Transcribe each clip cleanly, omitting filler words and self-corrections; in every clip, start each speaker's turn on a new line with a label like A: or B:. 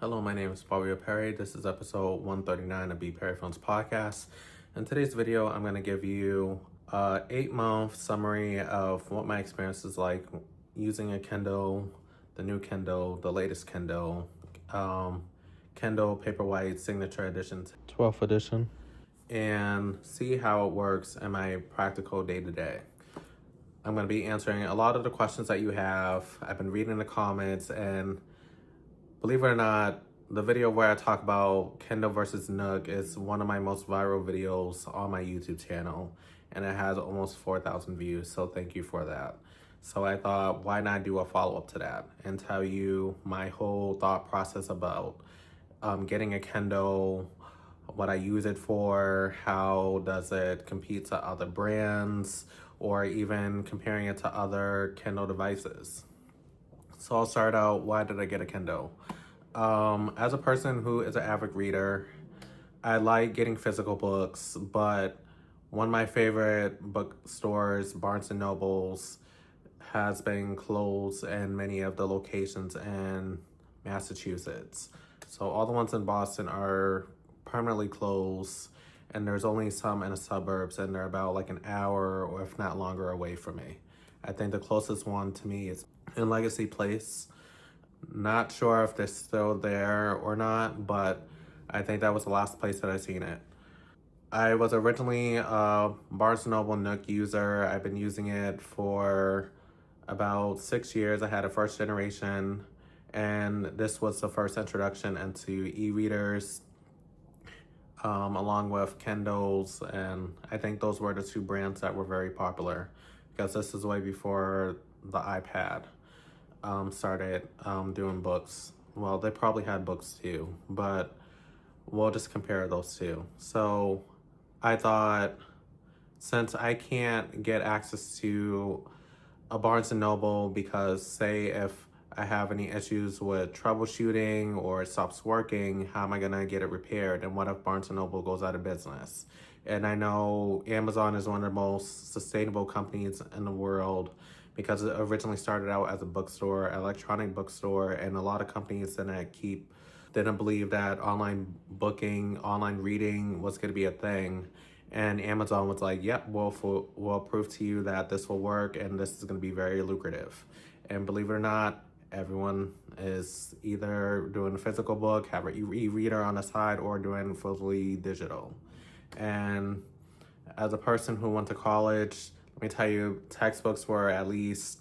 A: Hello, my name is BPerry. This is episode 139 of BPerryFilms podcast. In today's video, I'm going to give you a 8-month summary of what my experience is like using a Kindle, the new Kindle, the latest Kindle, Kindle Paperwhite Signature Edition, 12th edition, and see how it works in my practical day-to-day. I'm going to be answering a lot of the questions that you have. I've been reading the comments, and believe it or not, the video where I talk about Kindle versus Nook is one of my most viral videos on my YouTube channel, and it has almost 4,000 views, so thank you for that. So I thought, why not do a follow-up to that and tell you my whole thought process about getting a Kindle, what I use it for, how does it compete to other brands, or even comparing it to other Kindle devices. So I'll start out, why did I get a Kindle? As a person who is an avid reader, I like getting physical books, but one of my favorite bookstores, Barnes & Noble's, has been closed in many of the locations in Massachusetts. So all the ones in Boston are permanently closed, and there's only some in the suburbs, and they're about like an hour or if not longer away from me. I think the closest one to me is in Legacy Place. Not sure if they're still there or not, but I think that was the last place that I seen it. I was originally a Barnes & Noble Nook user. I've been using it for about 6 years. I had a first generation, and this was the first introduction into e-readers, along with Kindles, and I think those were the two brands that were very popular because this is way before the iPad started doing books. Well, they probably had books too, but we'll just compare those two. So I thought, since I can't get access to a Barnes & Noble because, say, if I have any issues with troubleshooting or it stops working, how am I gonna get it repaired? And what if Barnes & Noble goes out of business? And I know Amazon is one of the most sustainable companies in the world because it originally started out as a bookstore, electronic bookstore, and a lot of companies didn't believe that online booking, online reading was gonna be a thing. And Amazon was like, yep, we'll prove to you that this will work and this is gonna be very lucrative. And believe it or not, everyone is either doing a physical book, have an e-reader on the side, or doing fully digital. And as a person who went to college, let me tell you, textbooks were at least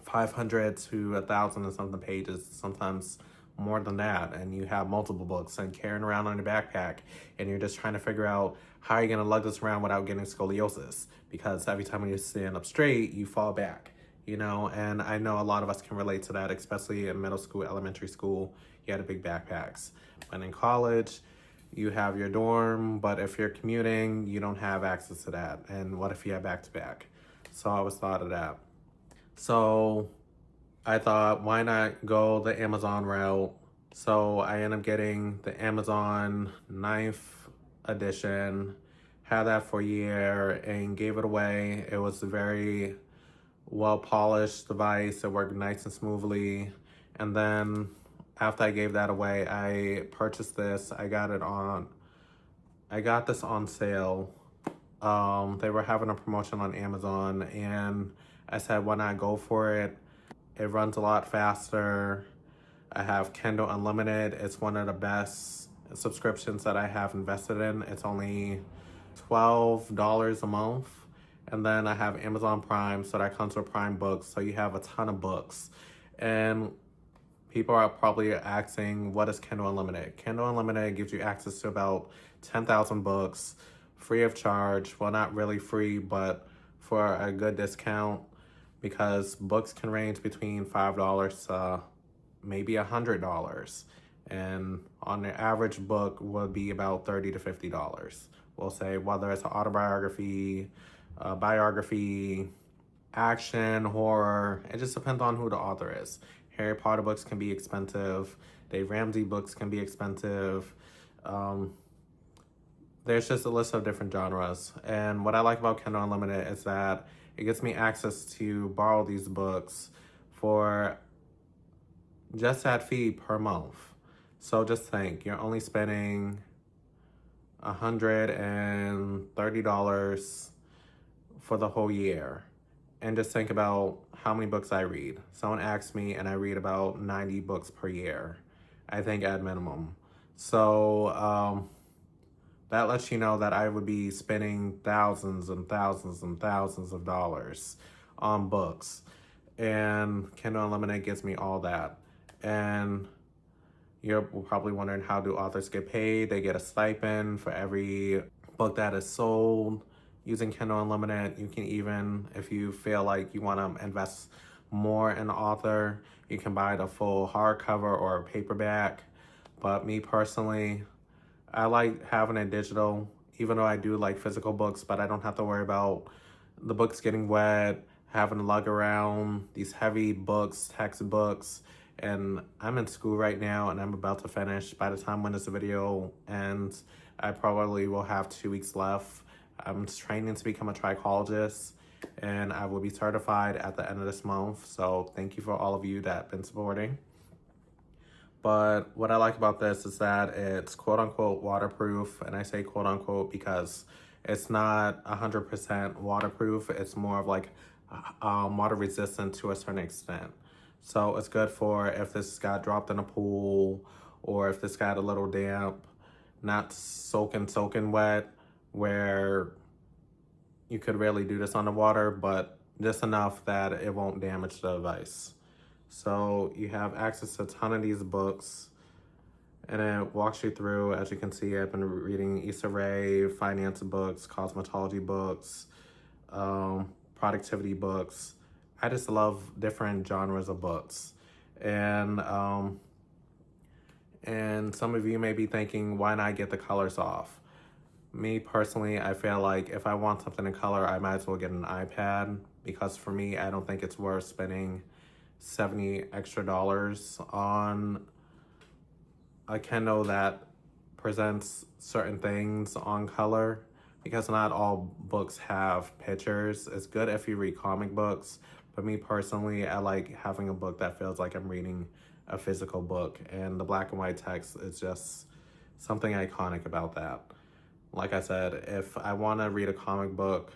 A: 500 to 1,000 and something pages, sometimes more than that. And you have multiple books and carrying around on your backpack, and you're just trying to figure out how you're going to lug this around without getting scoliosis, because every time you stand up straight, you fall back, you know? And I know a lot of us can relate to that, especially in middle school, elementary school, you had big backpacks. And in college, you have your dorm, but if you're commuting, you don't have access to that. And what if you have back-to-back? So I always thought of that. So I thought, why not go the Amazon route? So I ended up getting the Amazon 9th edition, had that for a year and gave it away. It was a very well-polished device. It worked nice and smoothly. And then after I gave that away, I purchased this. I got this on sale. They were having a promotion on Amazon, and I said, why not go for it? It runs a lot faster. I have Kindle Unlimited. It's one of the best subscriptions that I have invested in. It's only $12 a month. And then I have Amazon Prime, so that comes with Prime Books, so you have a ton of books. And people are probably asking, what is Kindle Unlimited? Kindle Unlimited gives you access to about 10,000 books, free of charge. Well, not really free, but for a good discount, because books can range between $5 to maybe $100. And on the average book would be about $30 to $50. We'll say, whether it's an autobiography, biography, action, horror, it just depends on who the author is. Harry Potter books can be expensive. Dave Ramsey books can be expensive. There's just a list of different genres. And what I like about Kindle Unlimited is that it gets me access to borrow these books for just that fee per month. So just think, you're only spending $130 for the whole year. And just think about how many books I read. Someone asked me, and I read about 90 books per year, I think, at minimum. So that lets you know that I would be spending thousands and thousands and thousands of dollars on books. And Kindle Unlimited gives me all that. And you're probably wondering, how do authors get paid? They get a stipend for every book that is sold using Kindle Unlimited. You can even, if you feel like you want to invest more in the author, you can buy the full hardcover or paperback. But me personally, I like having it digital, even though I do like physical books, but I don't have to worry about the books getting wet, having to lug around these heavy books, textbooks. And I'm in school right now, and I'm about to finish. By the time when this video ends, I probably will have 2 weeks left. I'm training to become a trichologist, and I will be certified at the end of this month. So thank you for all of you that have been supporting. But what I like about this is that it's quote unquote waterproof. And I say quote unquote because it's not 100% waterproof. It's more of like water resistant to a certain extent. So it's good for if this got dropped in a pool, or if this got a little damp, not soaking wet, where you could really do this on the water, but just enough that it won't damage the device. So you have access to a ton of these books, and it walks you through. As you can see, I've been reading Issa Rae, finance books, cosmetology books, productivity books. I just love different genres of books. And some of you may be thinking, why not get the colors off? Me personally, I feel like if I want something in color, I might as well get an iPad, because for me, I don't think it's worth spending $70 extra on a Kindle that presents certain things on color, because not all books have pictures. It's good if you read comic books, but me personally, I like having a book that feels like I'm reading a physical book, and the black and white text is just something iconic about that. Like I said, if I want to read a comic book,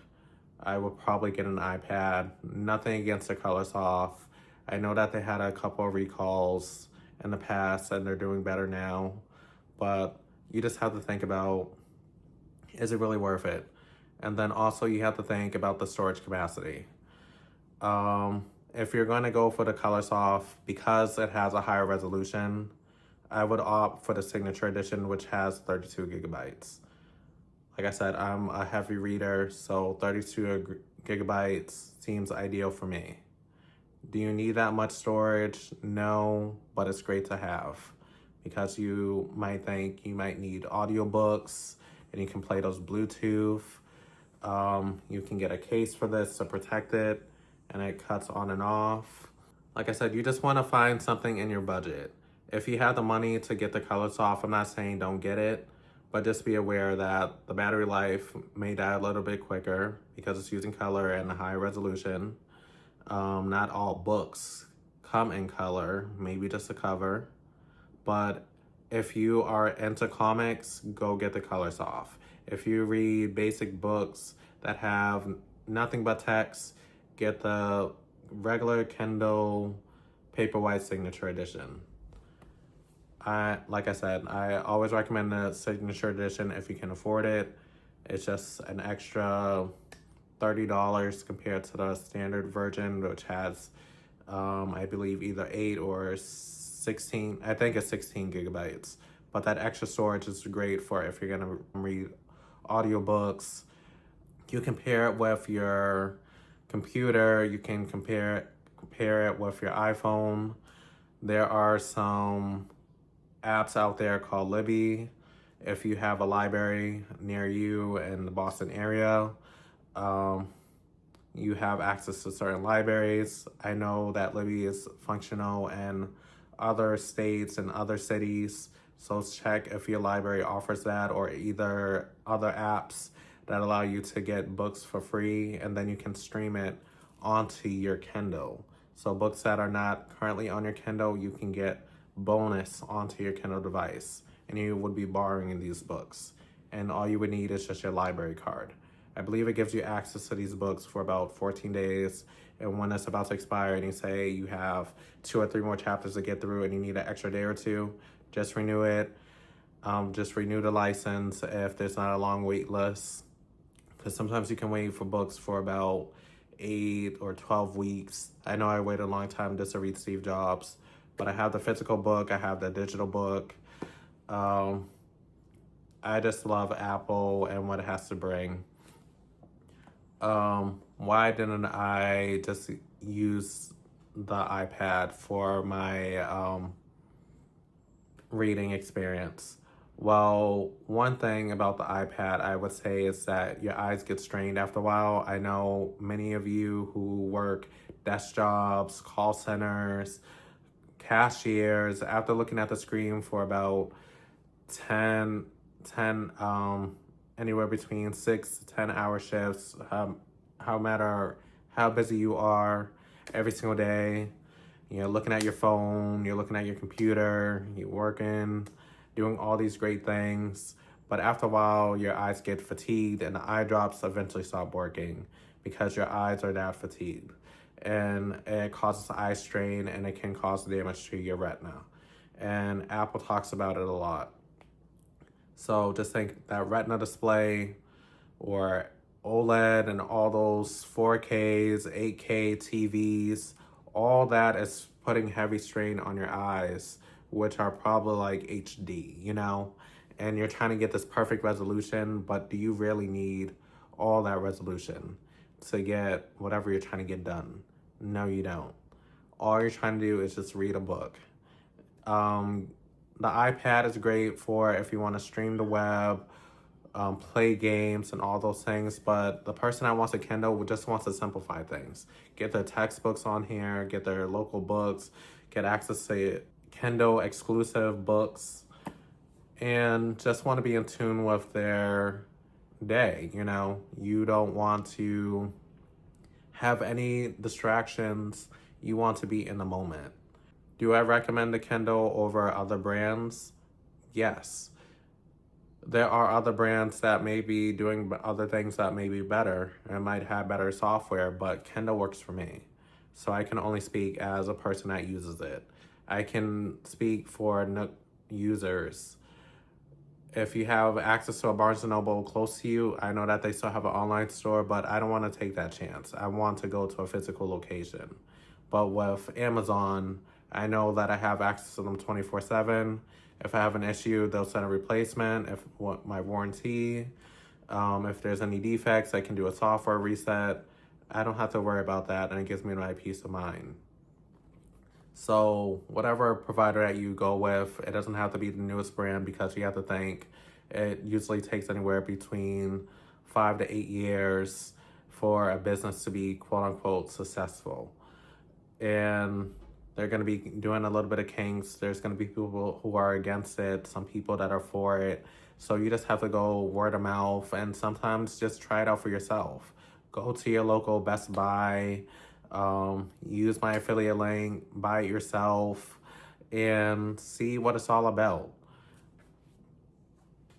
A: I would probably get an iPad. Nothing against the colors off. I know that they had a couple of recalls in the past, and they're doing better now, but you just have to think about, is it really worth it? And then also you have to think about the storage capacity. If you're going to go for the color soft, because it has a higher resolution, I would opt for the signature edition, which has 32 gigabytes. Like I said, I'm a heavy reader, so 32 gigabytes seems ideal for me. Do you need that much storage? No, but it's great to have, because you might think you might need audiobooks, and you can play those Bluetooth. You can get a case for this to protect it, and it cuts on and off. Like I said, you just want to find something in your budget. If you have the money to get the color soft, I'm not saying don't get it, but just be aware that the battery life may die a little bit quicker because it's using color and a high resolution. Not all books come in color, maybe just a cover. But if you are into comics, go get the color soft. If you read basic books that have nothing but text, get the regular Kindle Paperwhite Signature Edition. Like I said, I always recommend the Signature Edition if you can afford it. It's just an extra $30 compared to the standard version, which has, I believe, either 8 or 16, I think it's 16 gigabytes. But that extra storage is great for if you're gonna read audiobooks. You compare it with your computer, you can compare it with your iPhone. There are some apps out there called Libby. If you have a library near you in the Boston area, you have access to certain libraries. I know that Libby is functional in other states and other cities, so check if your library offers that, or either other apps that allow you to get books for free, and then you can stream it onto your Kindle. So books that are not currently on your Kindle, you can get bonus onto your Kindle device, and you would be borrowing these books. And all you would need is just your library card. I believe it gives you access to these books for about 14 days. And when it's about to expire and you say you have 2 or 3 more chapters to get through and you need an extra day or two, just renew it. Just renew the license if there's not a long wait list. Because sometimes you can wait for books for about 8 or 12 weeks. I know I waited a long time just to read Steve Jobs, but I have the physical book, I have the digital book. I just love Apple and what it has to bring. Why didn't I just use the iPad for my reading experience? Well, one thing about the iPad I would say is that your eyes get strained after a while. I know many of you who work desk jobs, call centers, cashiers, after looking at the screen for about 10, anywhere between 6 to 10 hour shifts, how matter how busy you are every single day. You're looking at your phone, you're looking at your computer, you're working, doing all these great things. But after a while, your eyes get fatigued and the eye drops eventually stop working because your eyes are that fatigued. And it causes eye strain and it can cause damage to your retina. And Apple talks about it a lot. So just think that retina display or OLED and all those 4Ks, 8K TVs, all that is putting heavy strain on your eyes, which are probably like HD, and you're trying to get this perfect resolution, but do you really need all that resolution to get whatever you're trying to get done? No, you don't. All you're trying to do is just read a book. The iPad is great for if you want to stream the web, play games and all those things, but the person that wants a Kindle just wants to simplify things. Get their textbooks on here, get their local books, get access to Kindle exclusive books, and just want to be in tune with their day. You don't want to have any distractions. You want to be in the moment. Do I recommend the Kindle over other brands? Yes. There are other brands that may be doing other things that may be better and might have better software, but Kindle works for me. So I can only speak as a person that uses it. I can speak for Nook users. If you have access to a Barnes & Noble close to you, I know that they still have an online store, but I don't want to take that chance. I want to go to a physical location. But with Amazon, I know that I have access to them 24/7. If I have an issue, they'll send a replacement. If my warranty, if there's any defects, I can do a software reset. I don't have to worry about that, and it gives me my peace of mind. So whatever provider that you go with, it doesn't have to be the newest brand, because you have to think it usually takes anywhere between 5 to 8 years for a business to be quote unquote successful. And they're going to be doing a little bit of kinks. There's going to be people who are against it, some people that are for it. So you just have to go word of mouth and sometimes just try it out for yourself. Go to your local Best Buy, use my affiliate link, buy it yourself, and see what it's all about.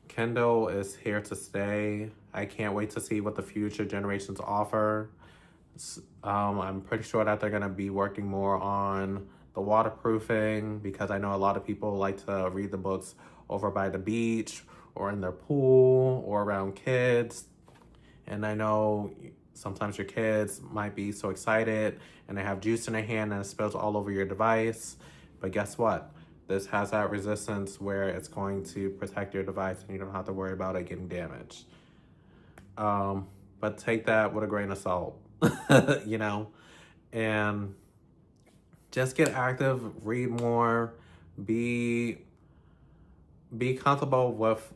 A: Kindle is here to stay. I can't wait to see what the future generations offer. I'm pretty sure that they're going to be working more on the waterproofing, because I know a lot of people like to read the books over by the beach or in their pool or around kids. And I know sometimes your kids might be so excited and they have juice in their hand and it spills all over your device. But guess what? This has that resistance where it's going to protect your device and you don't have to worry about it getting damaged. But take that with a grain of salt. And just get active, read more, be comfortable with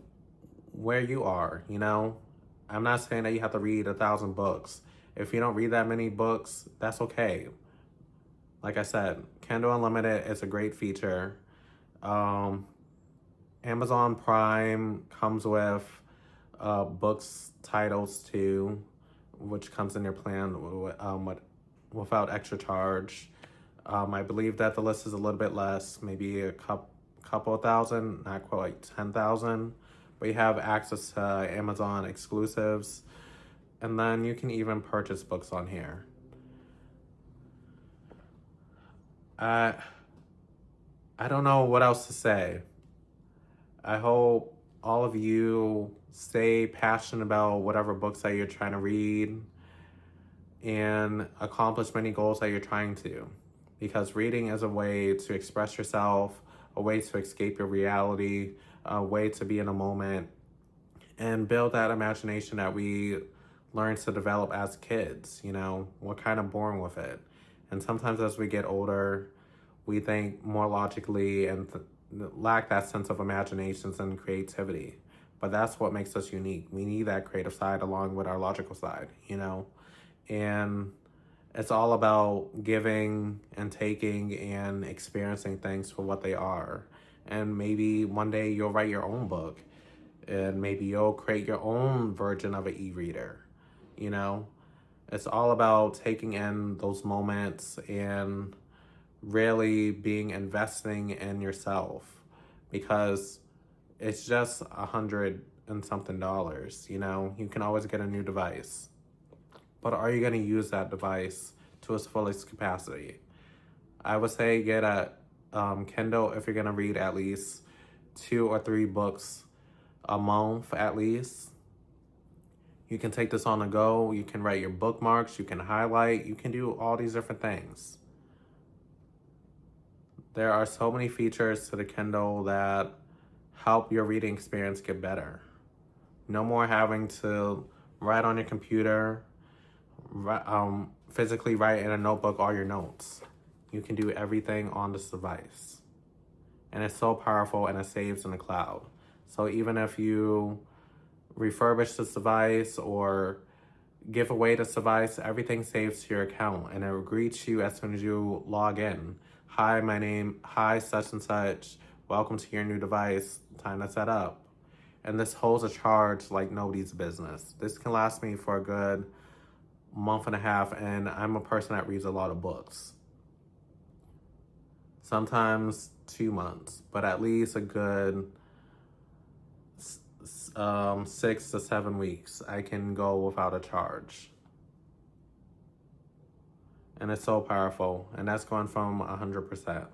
A: where you are. I'm not saying that you have to read 1,000 books. If you don't read that many books, that's okay. Like I said, Kindle Unlimited is a great feature. Amazon Prime comes with books titles too, which comes in your plan without extra charge. I believe that the list is a little bit less, maybe a couple of thousand, not quite like 10,000. But you have access to Amazon exclusives, and then you can even purchase books on here. I don't know what else to say. I hope all of you stay passionate about whatever books that you're trying to read and accomplish many goals that you're trying to. Because reading is a way to express yourself, a way to escape your reality, a way to be in a moment, and build that imagination that we learn to develop as kids. You know, we're kind of born with it. And sometimes as we get older, we think more logically and lack that sense of imaginations and creativity. But that's what makes us unique. We need that creative side along with our logical side, you know? And it's all about giving and taking and experiencing things for what they are. And maybe one day you'll write your own book, and maybe you'll create your own version of an e-reader, you know? It's all about taking in those moments and really being investing in yourself, because it's just $100 and something, you know? You can always get a new device. But are you going to use that device to its fullest capacity? I would say get a Kindle if you're going to read at least 2 or 3 books a month at least. You can take this on the go. You can write your bookmarks. You can highlight. You can do all these different things. There are so many features to the Kindle that help your reading experience get better. No more having to write on your computer, physically write in a notebook all your notes. You can do everything on this device. And it's so powerful, and it saves in the cloud. So even if you refurbish this device or give away this device, everything saves to your account, and it will greet you as soon as you log in. Hi, such and such. Welcome to your new device. Time to set up. And this holds a charge like nobody's business. This can last me for a good month and a half, and I'm a person that reads a lot of books. Sometimes 2 months, but at least a good 6 to 7 weeks I can go without a charge. And it's so powerful, and that's going from 100%.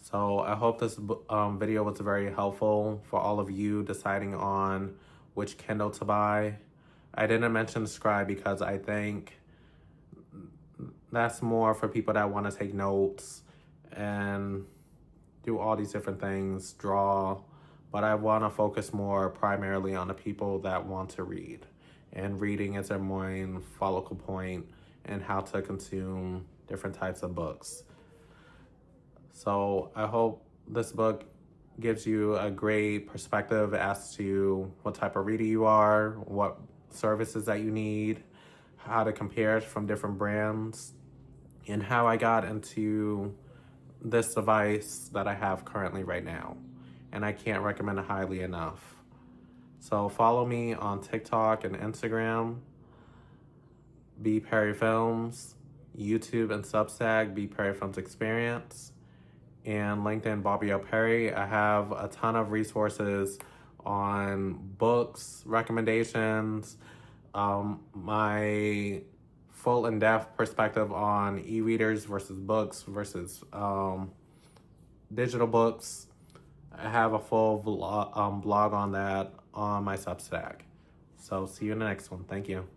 A: So I hope this video was very helpful for all of you deciding on which Kindle to buy. I didn't mention Scribe because I think that's more for people that want to take notes and do all these different things, draw. But I want to focus more primarily on the people that want to read. And reading is their main focal point and how to consume different types of books. So I hope this book gives you a great perspective as to what type of reader you are, what services that you need, how to compare it from different brands, and how I got into this device that I have currently right now. And I can't recommend it highly enough. So follow me on TikTok and Instagram, BPerryFilms, YouTube and Substack, BPerryFilms Experience, and LinkedIn, Bobby L. Perry. I have a ton of resources on books, recommendations, my full in-depth perspective on e-readers versus books versus digital books. I have a full blog on that on my Substack. So see you in the next one. Thank you.